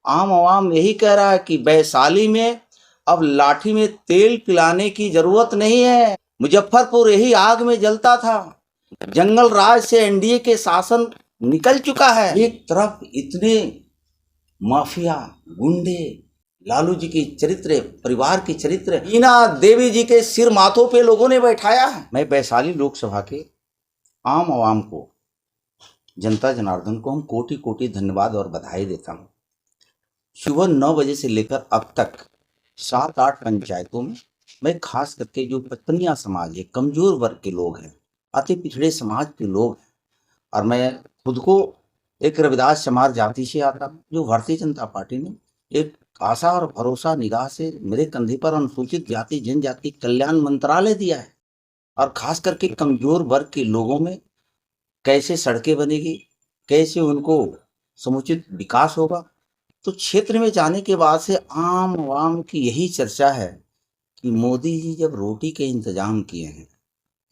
आम आवाम यही कह रहा है कि वैशाली में अब लाठी में तेल पिलाने की जरूरत नहीं है। मुजफ्फरपुर यही आग में जलता था। जंगल राज से एनडीए के शासन निकल चुका है। एक तरफ इतने माफिया गुंडे, लालू जी की चरित्र, परिवार की चरित्र, हीना देवी जी के सिर माथों पे लोगों ने बैठाया है। मैं वैशाली लोकसभा के आम आवाम को, जनता जनार्दन को हम कोटि कोटि धन्यवाद और बधाई देता हूँ। सुबह 9 बजे से लेकर अब तक 7-8 पंचायतों में मैं खास करके जो पत्नियां समाज है, कमजोर वर्ग के लोग हैं, अति पिछड़े समाज के लोग हैं, और मैं खुद को एक रविदास चमार जाति से आता हूँ, जो भारतीय जनता पार्टी ने एक आशा और भरोसा निगाह से मेरे कंधे पर अनुसूचित जाति जनजाति कल्याण मंत्रालय दिया है। और खास करके कमजोर वर्ग के लोगों में कैसे सड़कें बनेगी, कैसे उनको समुचित विकास होगा। तो क्षेत्र में जाने के बाद से आम आवाम की यही चर्चा है कि मोदी जी जब रोटी के इंतजाम किए हैं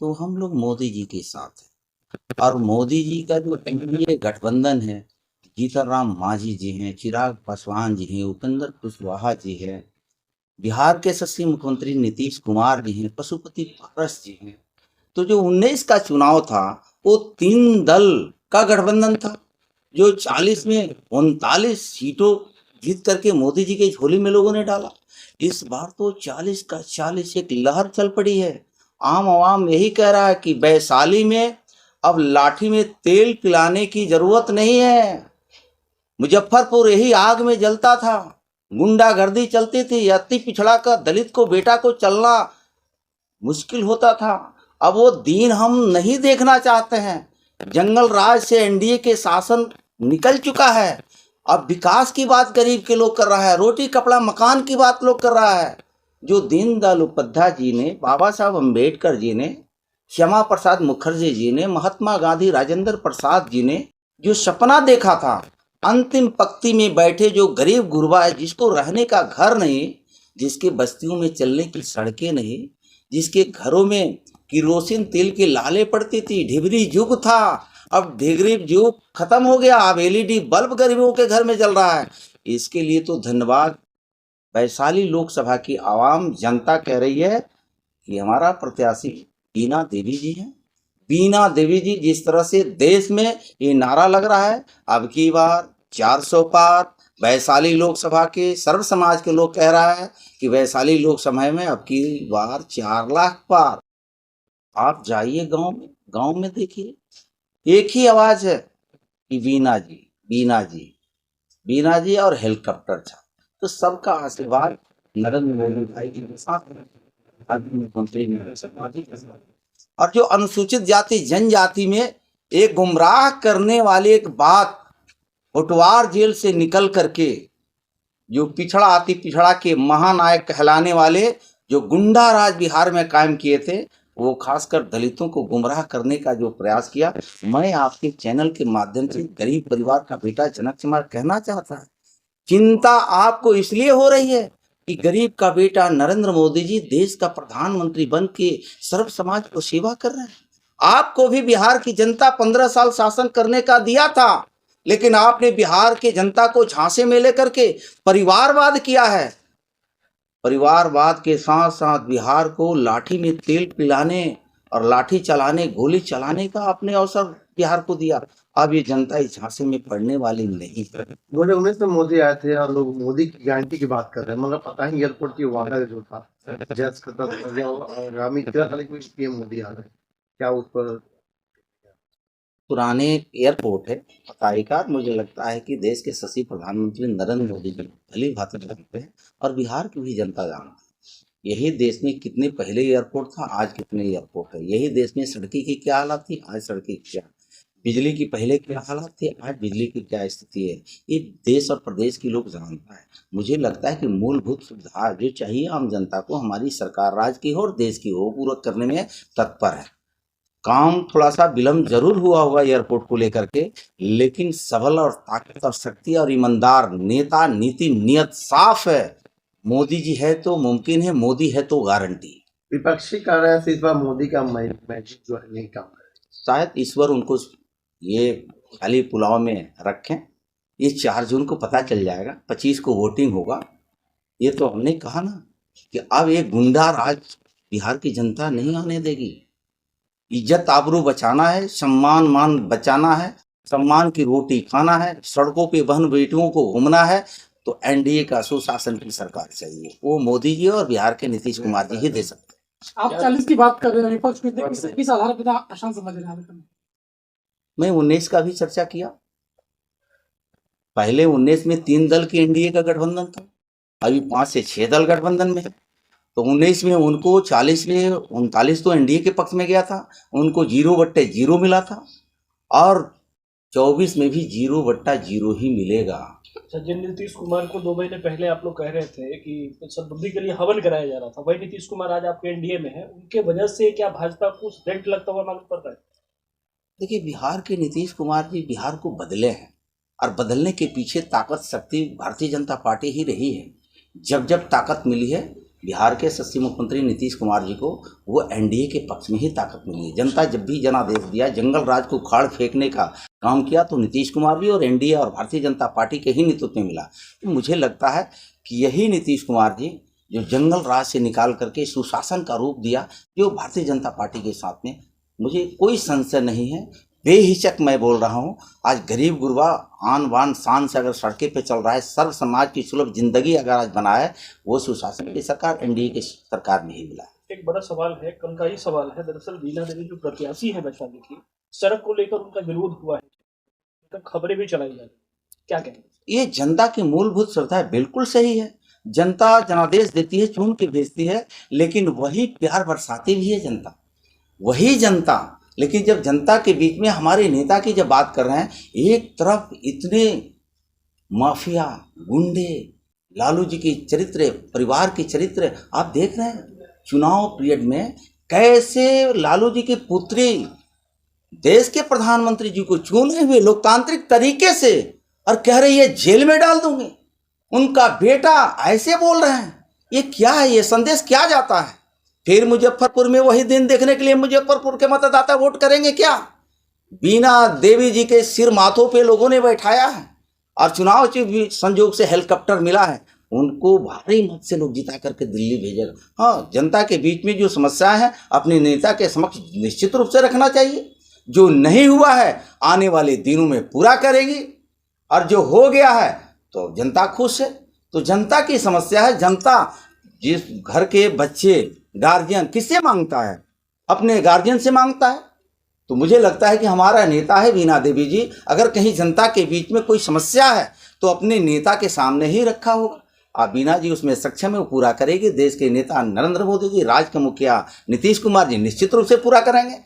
तो हम लोग मोदी जी के साथ हैं। और मोदी जी का जो एनडीए गठबंधन है, जीतन राम मांझी जी हैं, चिराग पासवान जी हैं, उपेंद्र कुशवाहा जी हैं, बिहार के यशस्वी मुख्यमंत्री नीतीश कुमार जी हैं, पशुपति पारस जी हैं। तो जो 19 का चुनाव था वो 3 दल का गठबंधन था, जो 40 में 39 सीटों जीत करके मोदी जी के झोली में लोगों ने डाला। इस बार तो 40 का 40 एक लहर चल पड़ी है। आम आवाम यही कह रहा है कि वैशाली में अब लाठी में तेल पिलाने की जरूरत नहीं है। मुजफ्फरपुर यही आग में जलता था, गुंडागर्दी चलती थी, अति पिछड़ा का दलित को बेटा को चलना मुश्किल होता था। अब वो दिन हम नहीं देखना चाहते हैं। जंगल राज से एनडीए के शासन निकल चुका है। अब विकास की बात गरीब के लोग कर रहा है, रोटी कपड़ा मकान की बात लोग कर रहा है। जो दीनदयाल उपाध्याय जी ने, बाबा साहब अम्बेडकर जी ने, श्यामा प्रसाद मुखर्जी जी ने, महात्मा गांधी, राजेंद्र प्रसाद जी ने जो सपना देखा था, अंतिम पंक्ति में बैठे जो गरीब गुरबा है, जिसको रहने का घर नहीं, जिसके बस्तियों में चलने की सड़कें नहीं, जिसके घरों में किरोसिन तेल के लाले पड़ती थी, ढिबरी युग था, अब ढिबरी युग खत्म हो गया, अब एलईडी बल्ब गरीबों के घर में जल रहा है। इसके लिए तो धन्यवाद वैशाली लोकसभा की आवाम जनता कह रही है कि हमारा प्रत्याशी बीना देवी जी हैं। बीना देवी जी जिस तरह से देश में ये नारा लग रहा है, अब की बार 400 पार, वैशाली लोकसभा के सर्व समाज के लोग कह रहा है कि वैशाली लोकसभा में अब की बार 4 लाख पार। आप जाइए गांव में देखिए, एक ही आवाज है कि बीना जी, बीना जी, बीना जी, और हेलीकॉप्टर था। तो सबका आशीर्वाद नरेंद्र मोदी भाई के साथ है। और जो अनुसूचित जाति जनजाति में एक गुमराह करने वाली एक बात, होटवार जेल से निकल करके जो पिछड़ा अति पिछड़ा के महानायक कहलाने वाले जो गुंडा राज बिहार में कायम किए थे, वो खासकर दलितों को गुमराह करने का जो प्रयास किया। मैं आपके चैनल के माध्यम से गरीब परिवार का बेटा जनक चमार कहना चाहता है, चिंता आपको इसलिए हो रही है कि गरीब का बेटा नरेंद्र मोदी जी देश का प्रधानमंत्री बन के सर्व समाज को सेवा कर रहे हैं। आपको भी बिहार की जनता 15 साल शासन करने का दिया था, लेकिन आपने बिहार की जनता को झांसे में लेकर के परिवारवाद किया है। परिवारवाद के साथ साथ बिहार को लाठी में तेल पिलाने और लाठी चलाने, गोली चलाने का आपने अवसर बिहार को दिया। अब ये जनता इस झांसे में पड़ने वाली नहीं है। 2019 में मोदी आए थे और लोग मोदी की गारंटी की बात कर रहे हैं, मगर पता ही एयरपोर्ट की वादा जो था जैस करता आगामी 13 तारीख में पीएम मोदी आ रहे हैं, क्या उस पर? पुराने एयरपोर्ट है पताई मुझे लगता है कि देश के यशस्वी प्रधानमंत्री नरेंद्र मोदी जी भली भांति जानते हैं और बिहार की भी जनता जानती है। यही देश में कितने पहले एयरपोर्ट था, आज कितने एयरपोर्ट है। यही देश में सड़की की क्या हालत थी, आज सड़की क्या, बिजली की पहले क्या हालत थी, आज बिजली की क्या स्थिति है। ये देश और प्रदेश के लोग जानता है। मुझे लगता है कि मूलभूत सुविधा जो चाहिए आम जनता को, हमारी सरकार राज्य की हो और देश की हो, पूरा करने में तत्पर है। काम थोड़ा सा विलम्ब जरूर हुआ होगा एयरपोर्ट को लेकर के, लेकिन सबल और ताकत और शक्ति और ईमानदार नेता, नीति नियत साफ है। मोदी जी है तो मुमकिन है, मोदी है तो गारंटी। विपक्षी कार्य से इस बार मोदी का मैजिक जो है नहीं काम करे। शायद ईश्वर उनको ये खाली पुलाव में रखें ये 4 जून को पता चल जाएगा, 25 को वोटिंग होगा। ये तो हमने कहा ना कि अब ये गुंडा राज बिहार की जनता नहीं आने देगी। इज्जत आबरू बचाना है, सम्मान मान बचाना है, सम्मान की रोटी खाना है, सड़कों पे बहन बेटियों को घूमना है, तो एनडीए का सुशासन की सरकार चाहिए। वो मोदी जी और बिहार के नीतीश कुमार जी ही दे सकते हैं। आप 40 की बात कर रहे हैं, विपक्ष किस आधार पर आसान समझ रहे हैं? मैं 19 का भी चर्चा किया। पहले 19 में 3 दल की एनडीए का गठबंधन था, अभी 5 से 6 दल गठबंधन में है। तो 19 में उनको 40 में 39 तो एनडीए के पक्ष में गया था, उनको 0/0 मिला था, और 24 में भी 0/0 ही मिलेगा। जिन नीतीश कुमार को 2 महीने पहले आप लोग कह रहे थे कि समृद्धि के लिए हवन कराया जा रहा था, वही नीतीश कुमार आज आपके एनडीए में है, उनके वजह से क्या भाजपा को रेंट लगता हुआ मालूम पड़ रहा है? देखिए, बिहार के नीतीश कुमार जी बिहार को बदले हैं, और बदलने के पीछे ताकत शक्ति भारतीय जनता पार्टी ही रही है। जब जब ताकत मिली है बिहार के यशस्वी मुख्यमंत्री नीतीश कुमार जी को, वो एनडीए के पक्ष में ही ताकत मिली है। जनता जब भी जनादेश दिया, जंगल राज को उखाड़ फेंकने का काम किया, तो नीतीश कुमार भी और एनडीए और भारतीय जनता पार्टी के ही नेतृत्व में मिला। तो मुझे लगता है कि यही नीतीश कुमार जी जो जंगल राज से निकाल करके सुशासन का रूप दिया, जो भारतीय जनता पार्टी के साथ में, मुझे कोई संशय नहीं है, बेहिचक मैं बोल रहा हूँ। आज गरीब गुरबा आन बान शान से अगर सड़कें पे चल रहा है, सर्व समाज की सुलभ जिंदगी अगर आज बना है, वो सुशासन की सरकार एनडीए की सरकार में ही मिला है। एक बड़ा सवाल है, कल का ही सवाल है। दरअसल बीना देवी जो प्रत्याशी है वैशाली की, सड़क को लेकर उनका विरोध हुआ है, खबरें भी चलाई जा रही, क्या कहेंगे? ये जनता की मूलभूत श्रद्धा है, बिल्कुल सही है। जनता जनादेश देती है, चुन के भेजती है, लेकिन वही प्यार बरसाती भी है जनता, वही जनता। लेकिन जब जनता के बीच में हमारे नेता की जब बात कर रहे हैं, एक तरफ इतने माफिया गुंडे, लालू जी की चरित्र, परिवार की चरित्र आप देख रहे हैं। चुनाव पीरियड में कैसे लालू जी की पुत्री देश के प्रधानमंत्री जी को चुने हुए लोकतांत्रिक तरीके से, और कह रही है जेल में डाल दूंगे। उनका बेटा ऐसे बोल रहे हैं, ये क्या है? ये संदेश क्या जाता है? फिर मुजफ्फरपुर में वही दिन देखने के लिए मुजफ्फरपुर के मतदाता वोट करेंगे क्या? बीना देवी जी के सिर माथों पे लोगों ने बैठाया है, और चुनाव भी संयोग से हेलीकॉप्टर मिला है, उनको भारी मत से लोग जिता करके दिल्ली भेजेगा। हाँ, जनता के बीच में जो समस्या है अपने नेता के समक्ष निश्चित रूप से रखना चाहिए। जो नहीं हुआ है आने वाले दिनों में पूरा करेगी, और जो हो गया है तो जनता खुश है। तो जनता की समस्या है, जनता जिस घर के बच्चे गार्जियन किससे मांगता है? अपने गार्जियन से मांगता है। तो मुझे लगता है कि हमारा नेता है बीना देवी जी, अगर कहीं जनता के बीच में कोई समस्या है तो अपने नेता के सामने ही रखा होगा, और बीना जी उसमें सक्षम है, वो पूरा करेगी। देश के नेता नरेंद्र मोदी जी, राज्य के मुखिया नीतीश कुमार जी निश्चित रूप से पूरा करेंगे।